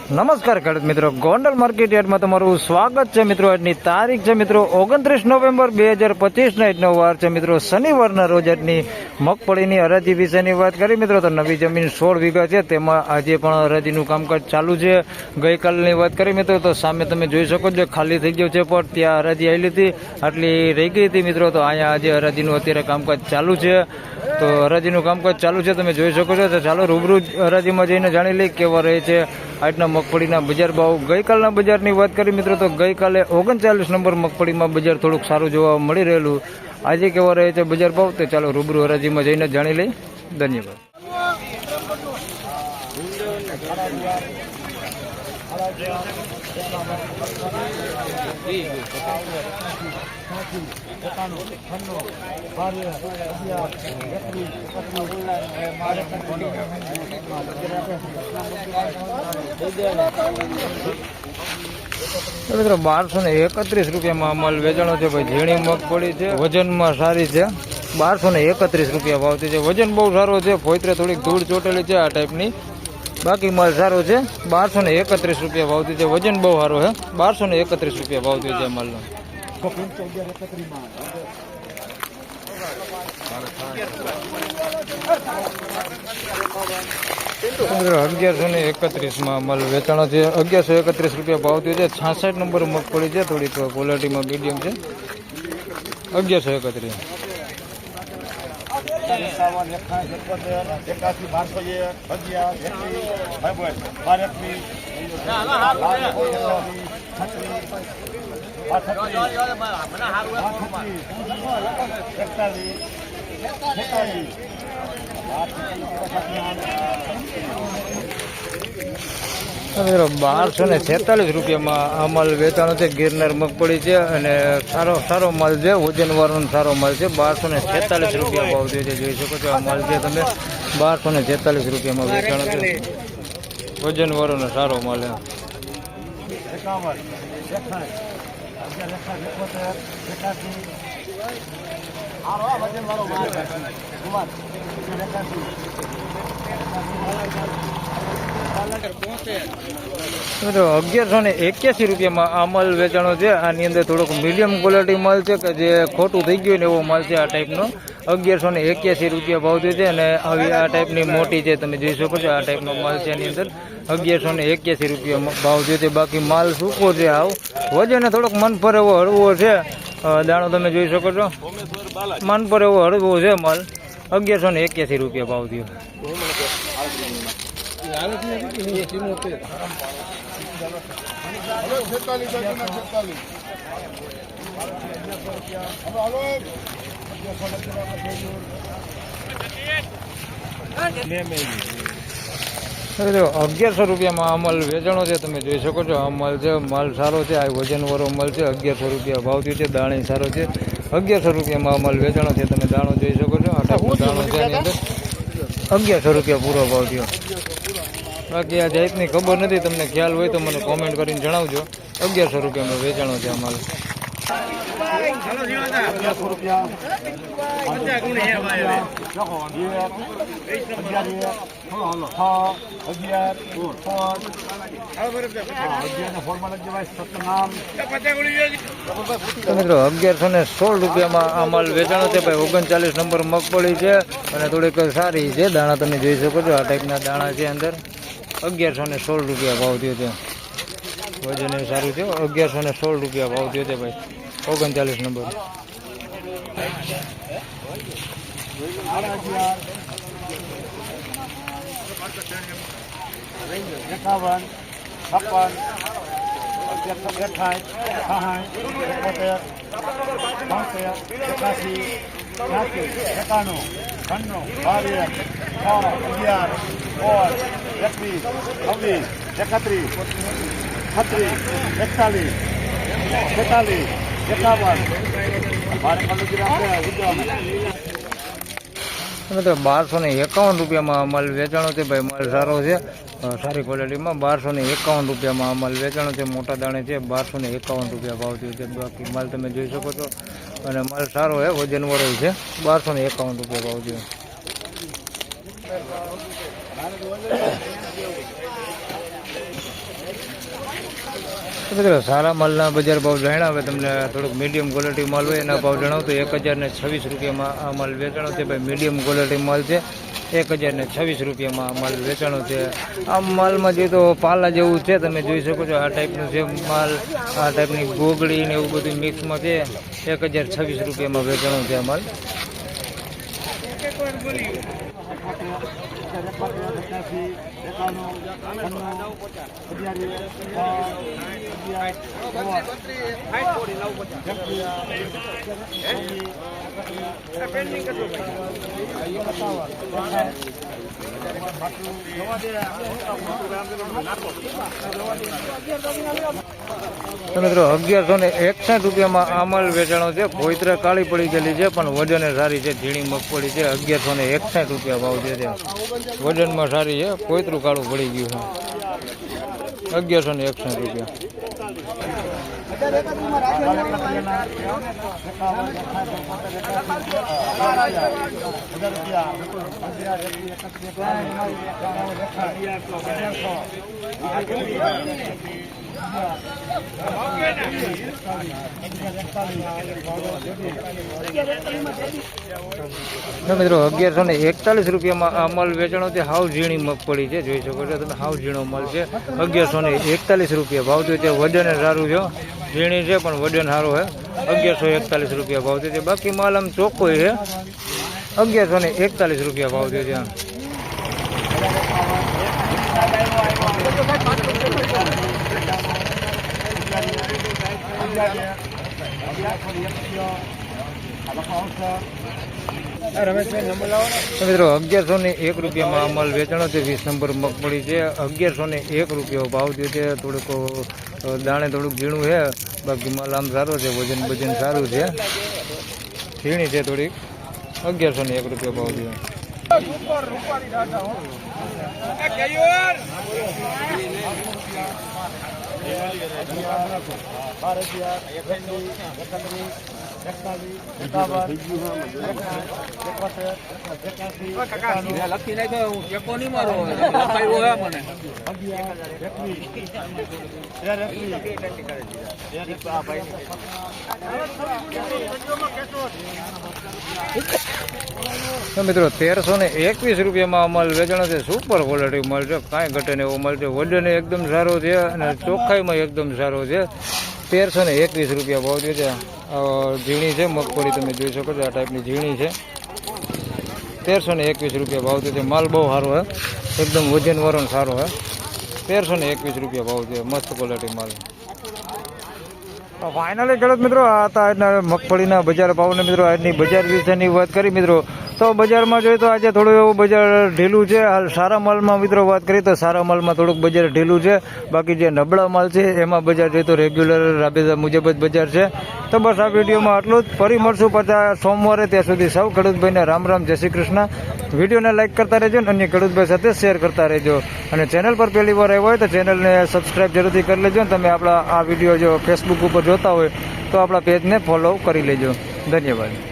નમસ્કાર ખેડૂત મિત્રો, ગોંડલ માર્કેટ યાર્ડમાં તમારું સ્વાગત છે મિત્રો. આજની તારીખ છે મિત્રો 29 નવેમ્બર 2025 આજનો વાર છે મિત્રો શનિવારના રોજ આજની મગફળીની હરાજી વિશેની વાત કરી મિત્રો તો નવી જમીન 16 વીઘા છે, તેમાં આજે પણ હરાજીનું કામકાજ ચાલુ છે. ગઈકાલની વાત કરી મિત્રો તો સામે તમે જોઈ શકો છો ખાલી થઈ ગયો છે, પણ ત્યાં હરાજી આવેલી હતી આટલી રહી ગઈ હતી મિત્રો. તો અહીંયા આજે હરાજીનું અત્યારે કામકાજ ચાલુ છે, તો હરાજીનું કામકાજ ચાલુ છે તમે જોઈ શકો છો. તો ચાલો રૂબરૂ હરાજીમાં જઈને જાણી લઈ કેવા રહે છે આજના મગફળીના બજાર ભાવ. ગઈકાલના બજારની વાત કરી મિત્રો તો ગઈકાલે 39 નંબર મગફળીમાં બજાર થોડુંક સારું જોવા મળી રહેલું. આજે કેવા રહે છે બજાર ભાવ તે ચાલો રૂબરૂ હરાજીમાં જઈને જાણી લઈ. ધન્યવાદ. મિત્રો 1231 રૂપિયામાં માલ વેચાણો છે ભાઈ. ઝીણી મગફળી છે, વજનમાં સારી છે. 1231 રૂપિયા ભાવતી છે. વજન બહુ સારો છે, ફોઈત્રે થોડીક ધૂળ ચોટેલી છે આ ટાઈપની, બાકી માલ સારો છે. 1231 રૂપિયા ભાવતી છે. વજન બહુ સારો છે. 1231 રૂપિયા ભાવતી છે માલનો. 1131 માલ વેચાણો છે. 1131 રૂપિયા ભાવતી છે. 66 નંબર મગફળી છે, થોડીક ક્વોલિટીમાં મીડિયમ છે. 1131. મિત્રો 1246 રૂપિયામાં આ માલ વેચાણો છે. ગિરનાર મગફળી છે અને સારો માલ છે, વજન વાળો સારો માલ છે. 1246 રૂપિયા ભાવ છે. જોઈ શકો છો આ માલ છે તમે 1246 રૂપિયામાં વેચાણો છે. વજન વાળો ને સારો માલ છે. મિત્રો 1181 રૂપિયામાં આ માલ વેચાણો છે. આની અંદર થોડોક મીડિયમ ક્વોલિટી માલ છે કે જે ખોટું થઈ ગયું ને એવો માલ છે આ ટાઈપનો. 1181 રૂપિયા ભાવ છે અને આવી આ ટાઈપની મોટી છે, તમે જોઈ શકો છો આ ટાઈપનો માલ છે. આની અંદર 1181 રૂપિયા ભાવ છે. બાકી માલ સૂકો છે, આવ વજન થોડોક મન પર એવો હળવો છે. દાણો તમે જોઈ શકો છો, મન પર એવો હળવો છે માલ. 1181 રૂપિયા ભાવ થયો. મિત્રો 1100 રૂપિયામાં આ માલ વેચાણો છે, તમે જોઈ શકો છો. આ માલ છે, માલ સારો છે, આ વજન વાળો માલ છે. 1100 રૂપિયા ભાવ થયો છે. દાણી સારો છે. 1100 રૂપિયામાં આ માલ વેચાણો છે, તમે દાણો જોઈ શકો છો. આ ટાઈપનો દાણો છે એની અંદર. 1100 રૂપિયા પૂરો ભાવ થયો. બાકી આ જાતની ખબર નથી, તમને ખ્યાલ હોય તો મને કોમેન્ટ કરીને જણાવજો. 1100 રૂપિયામાં વેચાણો છે આ માલ. મિત્રો 1116 રૂપિયામાં આ માલ વેચાણો છે ભાઈ. 39 નંબર મગફળી છે અને થોડીક સારી છે. દાણા તમે જોઈ શકો છો, આ ટાઈપના દાણા છે અંદર. 1116 રૂપિયા ભાવ થયો છે. વજન એ સારું છે. 1116 રૂપિયા ભાવ થયો છે ભાઈ. 39 નંબર. તો 1251 રૂપિયામાં માલ વેચાણો છે ભાઈ. માલ સારો છે, સારી ક્વોલિટીમાં. 1251 રૂપિયામાં માલ વેચાણો છે. મોટા દાણે છે. 1251 રૂપિયા ભાવ થયો છે. બાકી માલ તમે જોઈ શકો છો અને માલ સારો છે, વજન વાળો છે. 1251 રૂપિયા ભાવ થયો. તો મિત્રો સારા માલના બજાર ભાવ જાણ્યા. હવે તમને થોડુંક મીડિયમ ક્વોલિટી માલ હોય એના ભાવ જણાવું તો 1026 રૂપિયામાં આ માલ વેચાણો છે. ભાઈ મીડિયમ ક્વોલિટી માલ છે, 1026 રૂપિયામાં માલ વેચાણો છે. આ માલમાં જે તો પાલા જેવું છે, તમે જોઈ શકો છો. આ ટાઈપનું છે માલ, આ ટાઈપની ગોગળી ને એવું બધું મિક્સમાં છે. 1026 રૂપિયામાં વેચાણો છે આ માલ. તો મિત્રો 1161 રૂપિયામાં આ માલ વેચાણો છે. કોઈતરે કાળી પડી ગયેલી છે પણ વજને સારી છે. ઝીણી મગફળી છે, 1161 રૂપિયા ભાવ છે. વજનમાં સારી છે, કોઈતરું કાળું પડી ગયું છે. 1161 રૂપિયા. મિત્રો 1141 રૂપિયામાં આ માલ વેચાણો છે. હાવ ઝીણી મગફળી છે, જોઈ શકો છો તમે. હાવ ઝીણો માલ છે. 1141 રૂપિયા ભાવ થયો છે. વજન સારું છે, ઝીણી છે પણ વજન સારું છે. 1141 રૂપિયા ભાવ થયો છે. બાકી માલ આમ ચોખ્ખો છે. 1141 રૂપિયા ભાવ થયો છે. મિત્રો 1101 રૂપિયામાં આ માલ વેચાણો છે. 20 નંબર મગફળી છે. 1101 રૂપિયા ભાવ થયો છે. થોડુંક દાણે થોડુંક ઝીણું છે, બાકી માલ આમ સારો છે. વજન સારું છે, ઝીણી છે થોડીક. 1101 રૂપિયા ભાવ થયો. તો મિત્રો 1321 રૂપિયામાં માલ વેચાણો છે. સુપર ક્વોલિટી માલ છે, કાંઈ ઘટે ને એવો માલ છે. વજન એકદમ સારો છે અને ચોખ્ખાઈમાં એકદમ સારો છે. 1321 રૂપિયા ભાવ છે. ઝીણી છે મગફળી, તમે જોઈ શકો છો. આ ટાઈપની ઝીણી છે. 1321 રૂપિયા ભાવ છે. માલ બહુ સારો છે, એકદમ વજનવાળો સારો છે. 1321 રૂપિયા ભાવ છે. મસ્ત ક્વોલિટી માલ. ફાઇનલી ખેડૂત મિત્રો, આ હતા આજના મગફળીના બજાર ભાવને. મિત્રો આજની બજાર વિશેની વાત કરી મિત્રો, તો બજારમાં જોઈએ તો આજે થોડું એવું બજાર ઢીલું છે. હાલ સારા માલમાં મિત્રો વાત કરીએ તો સારા માલમાં થોડુંક બજાર ઢીલું છે. બાકી જે નબળા માલ છે એમાં બજાર જોઈએ તો રેગ્યુલર રાબેતા મુજબ જ બજાર છે. તો બસ આ વિડીયોમાં આટલું જ. ફરી મળશું પાછા સોમવારે. ત્યાં સુધી સૌ ખેડૂતભાઈને રામ રામ, જય શ્રી કૃષ્ણ. વિડીયોને લાઇક કરતા રહેજો અને અન્ય ખેડૂતભાઈ સાથે શેર કરતા રહેજો. અને ચેનલ પર પહેલી વાર આવ્યો હોય તો ચેનલને સબસ્ક્રાઈબ જરૂરથી કરી લેજો. અને તમે આપણા આ વિડીયો જો ફેસબુક ઉપર જોતા હોય તો આપણા પેજને ફોલો કરી લેજો. ધન્યવાદ.